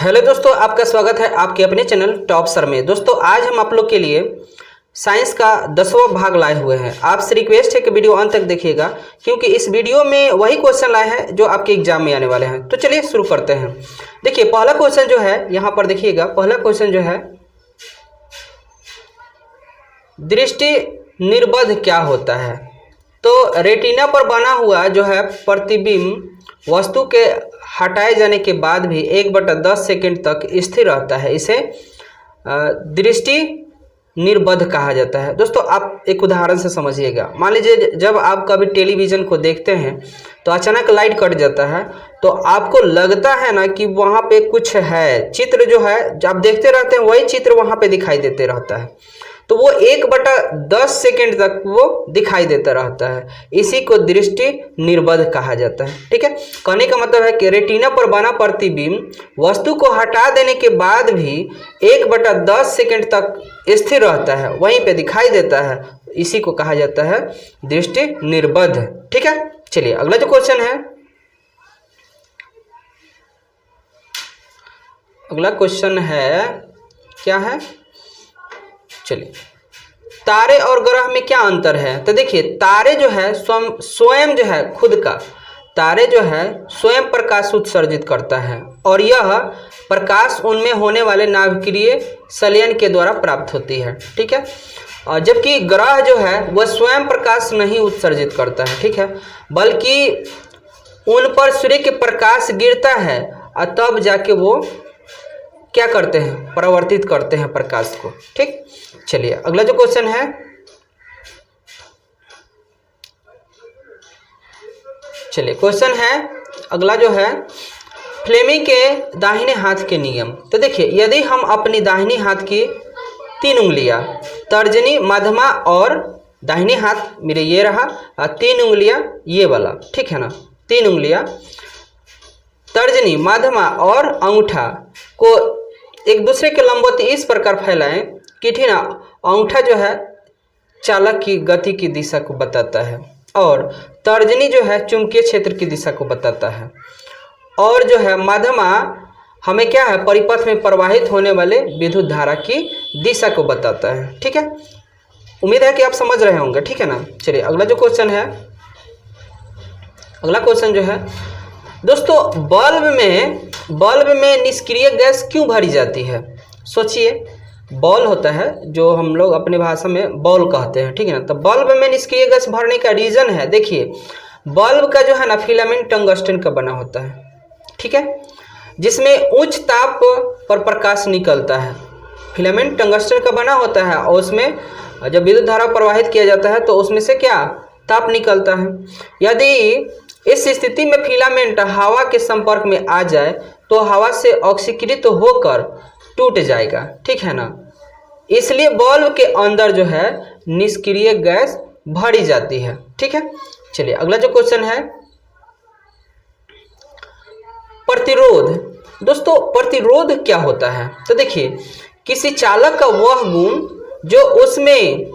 Hello दोस्तों, आपका स्वागत है आपके अपने चैनल टॉप सर में। दोस्तों आज हम आप लोग के लिए साइंस का 10वां भाग लाए हुए हैं। आपसे रिक्वेस्ट है कि वीडियो अंत तक देखिएगा, क्योंकि इस वीडियो में वही क्वेश्चन लाए हैं जो आपके एग्जाम में आने वाले हैं। तो चलिए शुरू करते हैं। देखिए पहला क्वेश्चन जो है यहाँ पर देखिएगा, पहला क्वेश्चन जो है दृष्टि निर्बंध क्या होता है। तो रेटिना पर बना हुआ जो है प्रतिबिंब वस्तु के हटाए जाने के बाद भी 1/10 सेकंड तक स्थिर रहता है, इसे दृष्टि निर्बंध कहा जाता है। दोस्तों आप एक उदाहरण से समझिएगा। मान लीजिए जब आप कभी टेलीविज़न को देखते हैं तो अचानक लाइट कट जाता है, तो आपको लगता है ना कि वहाँ पे कुछ है, चित्र जो है जब आप देखते रहते हैं वही चित्र वहाँ पे दिखाई देते रहता है, तो वो 1/10 सेकंड तक वो दिखाई देता रहता है। इसी को दृष्टि निर्बंध कहा जाता है। ठीक है, कहने का मतलब है कि रेटिना पर बना प्रतिबिंब वस्तु को हटा देने के बाद भी 1/10 सेकंड तक स्थिर रहता है, वहीं पे दिखाई देता है, इसी को कहा जाता है दृष्टि निर्बंध। ठीक है, चलिए अगला जो क्वेश्चन है, अगला क्वेश्चन है क्या है, चलिए तारे और ग्रह में क्या अंतर है। तो देखिए तारे जो है स्वयं जो है खुद का, तारे जो है स्वयं प्रकाश उत्सर्जित करता है और यह प्रकाश उनमें होने वाले नाभिकीय संलयन के द्वारा प्राप्त होती है। ठीक है, और जबकि ग्रह जो है वह स्वयं प्रकाश नहीं उत्सर्जित करता है, ठीक है, बल्कि उन पर सूर्य के प्रकाश गिरता है और तब जाके वो क्या करते हैं, परावर्तित करते हैं प्रकाश को। ठीक, चलिए अगला जो क्वेश्चन है, चलिए क्वेश्चन है अगला जो है फ्लेमिंग के दाहिने हाथ के नियम। तो देखिए यदि हम अपनी दाहिनी हाथ की 3 उंगलियां तर्जनी, मध्यमा और दाहिने हाथ मेरे ये रहा, और 3 उंगलियां ये वाला, ठीक है ना, 3 उंगलियां तर्जनी, मध्यमा और अंगूठा को एक दूसरे के लंबवत इस प्रकार फैलाएं कि ठीक ना, अंगूठा जो है चालक की गति की दिशा को बताता है और तर्जनी जो है चुंबकीय क्षेत्र की दिशा को बताता है, और जो है मध्यमा हमें क्या है, परिपथ में प्रवाहित होने वाले विद्युत धारा की दिशा को बताता है। ठीक है, उम्मीद है कि आप समझ रहे होंगे। ठीक है ना, चलिए अगला जो क्वेश्चन है, अगला क्वेश्चन जो है दोस्तों बल्ब में निष्क्रिय गैस क्यों भरी जाती है। सोचिए, बॉल होता है जो हम लोग अपने भाषा में बॉल कहते हैं, ठीक है ना, तो बल्ब में निष्क्रिय गैस भरने का रीज़न है, देखिए बल्ब का जो है ना फिलामेंट टंगस्टन का बना होता है, ठीक है, जिसमें उच्च ताप पर प्रकाश निकलता है। फिलामेंट टंगस्टन का बना होता है और उसमें जब विद्युत धारा प्रवाहित किया जाता है तो उसमें से क्या, ताप निकलता है। यदि इस स्थिति में फिलामेंट हवा के संपर्क में आ जाए तो हवा से ऑक्सीकृत होकर टूट जाएगा, ठीक है ना, इसलिए बल्ब के अंदर जो है निष्क्रिय गैस भरी जाती है। ठीक है, चलिए अगला जो क्वेश्चन है प्रतिरोध। दोस्तों प्रतिरोध क्या होता है। तो देखिए किसी चालक का वह गुण जो उसमें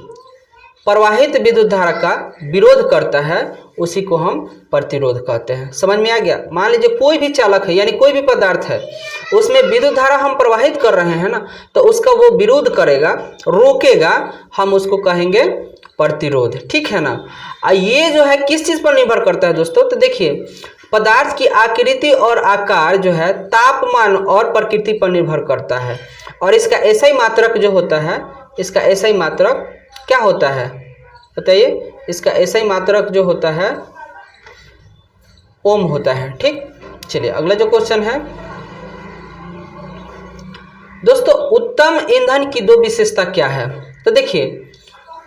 प्रवाहित विद्युत धारा का विरोध करता है, उसी को हम प्रतिरोध कहते हैं। समझ में आ गया। मान लीजिए कोई भी चालक है, यानी कोई भी पदार्थ है, उसमें विद्युत धारा हम प्रवाहित कर रहे हैं ना, तो उसका वो विरोध करेगा, रोकेगा, हम उसको कहेंगे प्रतिरोध। ठीक है ना। ये जो है किस चीज़ पर निर्भर करता है दोस्तों। तो देखिए पदार्थ की आकृति और आकार जो है तापमान और प्रकृति पर निर्भर करता है, और इसका एसआई मात्रक जो होता है, इसका एसआई मात्रक क्या होता है बताइए। इसका एसआई मात्रक जो होता है ओम होता है। ठीक, चलिए अगला जो क्वेश्चन है दोस्तों उत्तम ईंधन की 2 विशेषता क्या है। तो देखिए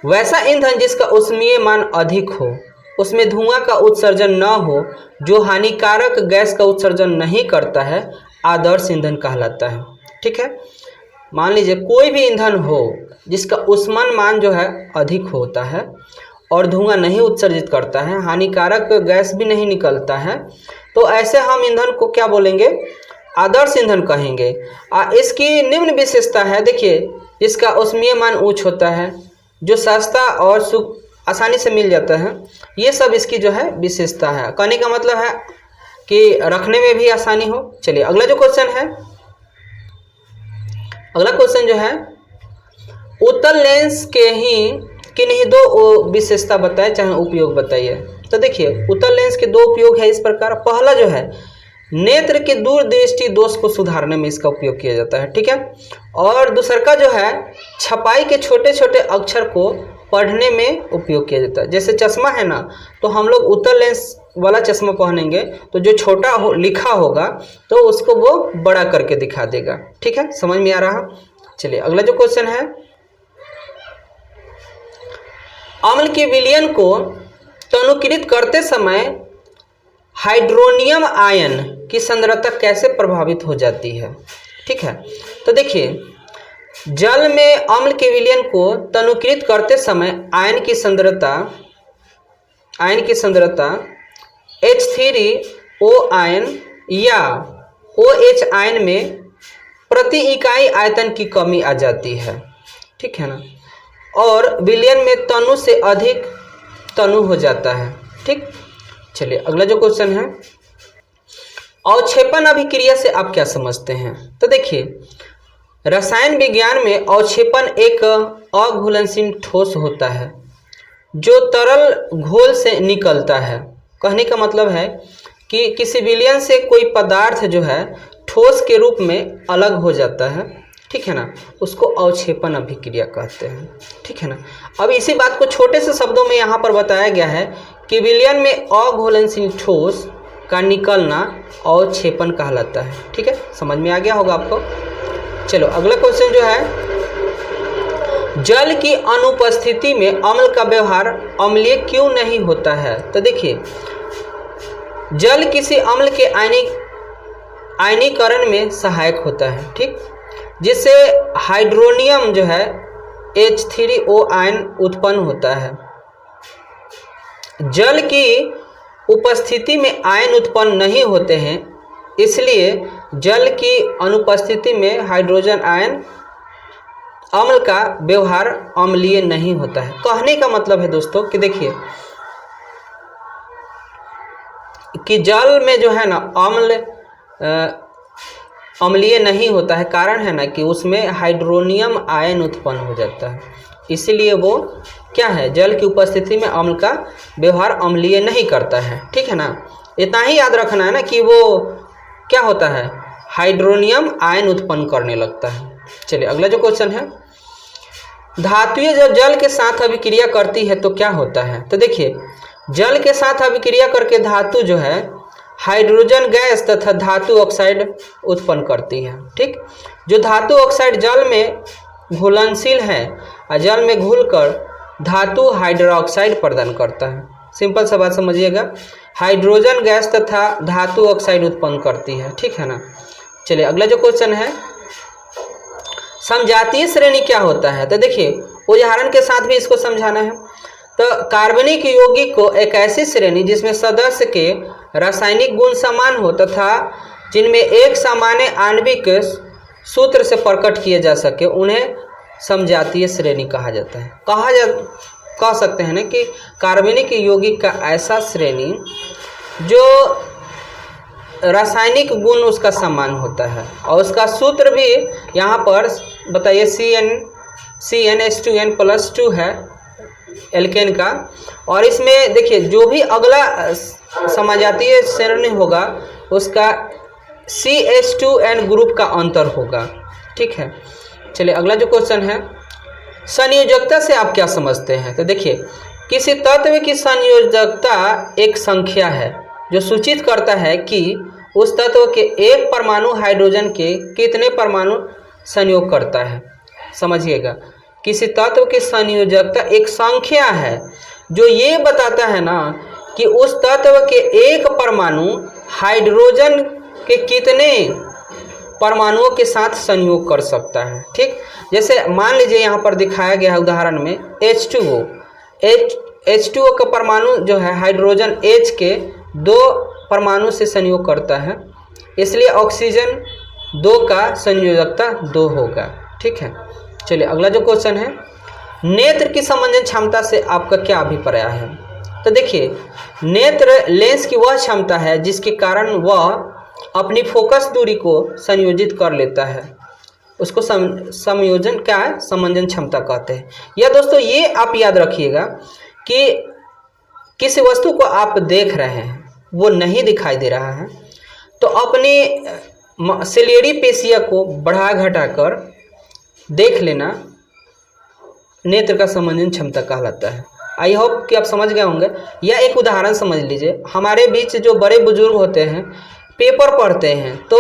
वैसा ईंधन जिसका ऊष्मीय मान अधिक हो, उसमें धुआं का उत्सर्जन न हो, जो हानिकारक गैस का उत्सर्जन नहीं करता है, आदर्श ईंधन कहलाता है। ठीक है, मान लीजिए कोई भी ईंधन हो जिसका ऊष्मन मान जो है अधिक होता है और धुआं नहीं उत्सर्जित करता है, हानिकारक गैस भी नहीं निकलता है, तो ऐसे हम ईंधन को क्या बोलेंगे, आदर्श ईंधन कहेंगे। इसकी निम्न विशेषता है, देखिए जिसका ऊष्मीय मान उच्च होता है, जो सस्ता और आसानी से मिल जाता है, ये सब इसकी जो है विशेषता है। कहने का मतलब है कि रखने में भी आसानी हो। चलिए अगला जो क्वेश्चन है अगला क्वेश्चन जो है, उत्तल लेंस के ही किन्हीं दो विशेषता बताए चाहे उपयोग बताइए। तो देखिए उत्तल लेंस के दो उपयोग है इस प्रकार। पहला जो है नेत्र के दूरदृष्टि दोष को सुधारने में इसका उपयोग किया जाता है, ठीक है। और दूसरा का जो है छपाई के छोटे छोटे अक्षर को पढ़ने में उपयोग किया जाता है। जैसे चश्मा है ना, तो हम लोग उत्तल लेंस वाला चश्मा पहनेंगे तो जो छोटा लिखा होगा तो उसको वो बड़ा करके दिखा देगा, ठीक है। समझ में आ रहा। चलिए अगला जो क्वेश्चन है, अम्ल के विलयन को तनुकृत करते समय हाइड्रोनियम आयन की सांद्रता कैसे प्रभावित हो जाती है, ठीक है। तो देखिए जल में अम्ल के विलयन को तनुकृत करते समय आयन की सांद्रता H3O आयन या OH आयन में प्रति इकाई आयतन की कमी आ जाती है, ठीक है ना। और विलयन में तनु से अधिक तनु हो जाता है, ठीक। चलिए अगला जो क्वेश्चन है, अवक्षेपण अभिक्रिया से आप क्या समझते हैं। तो देखिए रसायन विज्ञान में अवक्षेपण एक अघुलनशील ठोस होता है जो तरल घोल से निकलता है। कहने का मतलब है कि किसी विलयन से कोई पदार्थ जो है ठोस के रूप में अलग हो जाता है, ठीक है ना, उसको अवक्षेपण अभिक्रिया कहते हैं, ठीक है ना। अब इसी बात को छोटे से शब्दों में यहाँ पर बताया गया है कि विलयन में अघुलनशील ठोस का निकलना अवक्षेपण कहलाता है, ठीक है। समझ में आ गया होगा आपको। चलो अगला क्वेश्चन जो है, जल की अनुपस्थिति में अम्ल का व्यवहार अम्लीय क्यों नहीं होता है। तो देखिए जल किसी अम्ल के आयनीकरण में सहायक होता है, ठीक, जिससे हाइड्रोनियम जो है H3O आयन उत्पन्न होता है। जल की उपस्थिति में आयन उत्पन्न नहीं होते हैं, इसलिए जल की अनुपस्थिति में हाइड्रोजन आयन अम्ल का व्यवहार अम्लीय नहीं होता है। कहने का मतलब है दोस्तों कि देखिए कि जल में जो है ना अम्लीय नहीं होता है, कारण है ना कि उसमें हाइड्रोनियम आयन उत्पन्न हो जाता है, इसीलिए वो क्या है जल की उपस्थिति में अम्ल का व्यवहार अम्लीय नहीं करता है, ठीक है ना। इतना ही याद रखना है ना कि वो क्या होता है हाइड्रोनियम आयन उत्पन्न करने लगता है। चलिए अगला जो क्वेश्चन है, धातुएं जब जल के साथ अभिक्रिया करती है तो क्या होता है। तो देखिए जल के साथ अभिक्रिया करके धातु जो है हाइड्रोजन गैस तथा धातु ऑक्साइड उत्पन्न करती है, ठीक। जो धातु ऑक्साइड जल में घुलनशील है और जल में घुलकर धातु हाइड्रोक्साइड प्रदान करता है। सिंपल सा बात समझिएगा, हाइड्रोजन गैस तथा धातु ऑक्साइड उत्पन्न करती है, ठीक है ना। चलिए अगला जो क्वेश्चन है, समजातीय श्रेणी क्या होता है। तो देखिए उदाहरण के साथ भी इसको समझाना है। तो कार्बनिक यौगिक को एक ऐसी श्रेणी जिसमें सदस्य के रासायनिक गुण समान हो तथा जिनमें एक सामान्य आणविक सूत्र से प्रकट किए जा सके, उन्हें समजातीय श्रेणी कहा जाता है। कह सकते हैं ना कि कार्बनिक यौगिक का ऐसा श्रेणी जो रासायनिक गुण उसका समान होता है और उसका सूत्र भी यहाँ पर बताइए CnH2n+2 है एल्केन का। और इसमें देखिए जो भी अगला समजातीय श्रेणी होगा उसका CH2n ग्रुप का अंतर होगा, ठीक है। चलिए अगला जो क्वेश्चन है, संयोजकता से आप क्या समझते हैं। तो देखिए किसी तत्व की संयोजकता एक संख्या है जो सूचित करता है कि उस तत्व के एक परमाणु हाइड्रोजन के कितने परमाणु संयोग करता है। समझिएगा किसी तत्व की संयोजकता एक संख्या है जो ये बताता है ना कि उस तत्व के एक परमाणु हाइड्रोजन के कितने परमाणुओं के साथ संयोग कर सकता है, ठीक। जैसे मान लीजिए यहाँ पर दिखाया गया है उदाहरण में H2O का परमाणु जो है हाइड्रोजन H के 2 परमाणु से संयोग करता है, इसलिए ऑक्सीजन 2 का संयोजकता 2 होगा, ठीक है। चलिए अगला जो क्वेश्चन है, नेत्र की समंजन क्षमता से आपका क्या अभिप्राय है। तो देखिए नेत्र लेंस की वह क्षमता है जिसके कारण वह अपनी फोकस दूरी को संयोजित कर लेता है। उसको संयोजन क्या है, समंजन क्षमता कहते हैं। या दोस्तों ये आप याद रखिएगा कि किसी वस्तु को आप देख रहे हैं, वो नहीं दिखाई दे रहा है, तो अपनी सलिएरी पेशियाँ को बढ़ा घटाकर देख लेना नेत्र का समंजन क्षमता कहलाता है। आई होप कि आप समझ गए होंगे। या एक उदाहरण समझ लीजिए, हमारे बीच जो बड़े बुजुर्ग होते हैं पेपर पढ़ते हैं, तो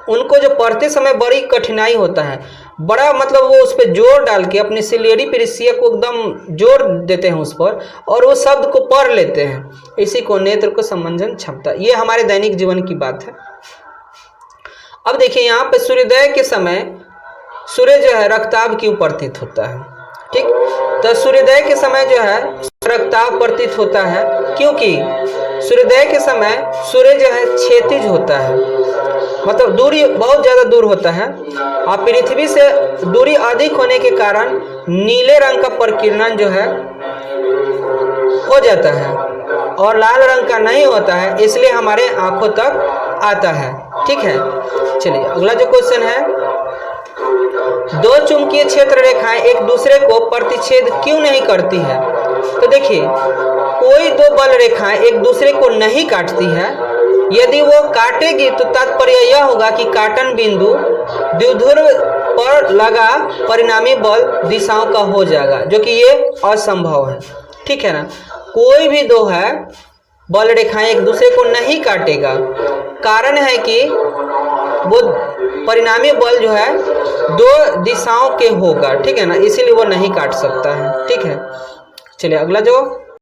उनको जो पढ़ते समय बड़ी कठिनाई होता है, बड़ा मतलब वो उस पर जोर डाल के अपनी सलिएरी पेशिया को एकदम जोर देते हैं उस पर, और वो शब्द को पढ़ लेते हैं। इसी को नेत्र को समंजन क्षमता, ये हमारे दैनिक जीवन की बात है। अब देखिए यहाँ पे सूर्योदय के समय सूर्य जो है रक्ताभ क्यों प्रतीत होता है, ठीक। तो सूर्योदय के समय जो है रक्ताभ प्रतीत होता है क्योंकि सूर्योदय के समय सूर्य जो है क्षैतिज होता है, मतलब दूरी बहुत ज़्यादा दूर होता है, और पृथ्वी से दूरी अधिक होने के कारण नीले रंग का प्रकीर्णन जो है हो जाता है और लाल रंग का नहीं होता है, इसलिए हमारे आंखों तक आता है, ठीक है। चलिए अगला जो क्वेश्चन है, दो चुंबकीय क्षेत्र रेखाएं एक दूसरे को प्रतिच्छेद क्यों नहीं करती है। तो देखिए कोई दो बल रेखाएं एक दूसरे को नहीं काटती है, यदि वो काटेगी तो तात्पर्य यह होगा कि काटन बिंदु द्विध्रुव पर लगा परिणामी बल दिशाओं का हो जाएगा, जो कि ये असंभव है, ठीक है ना। कोई भी दो है बल रेखाएं एक दूसरे को नहीं काटेगा, कारण है कि वो परिणामी बल जो है दो दिशाओं के होगा, ठीक है ना, इसीलिए वो नहीं काट सकता है, ठीक है। चलिए अगला जो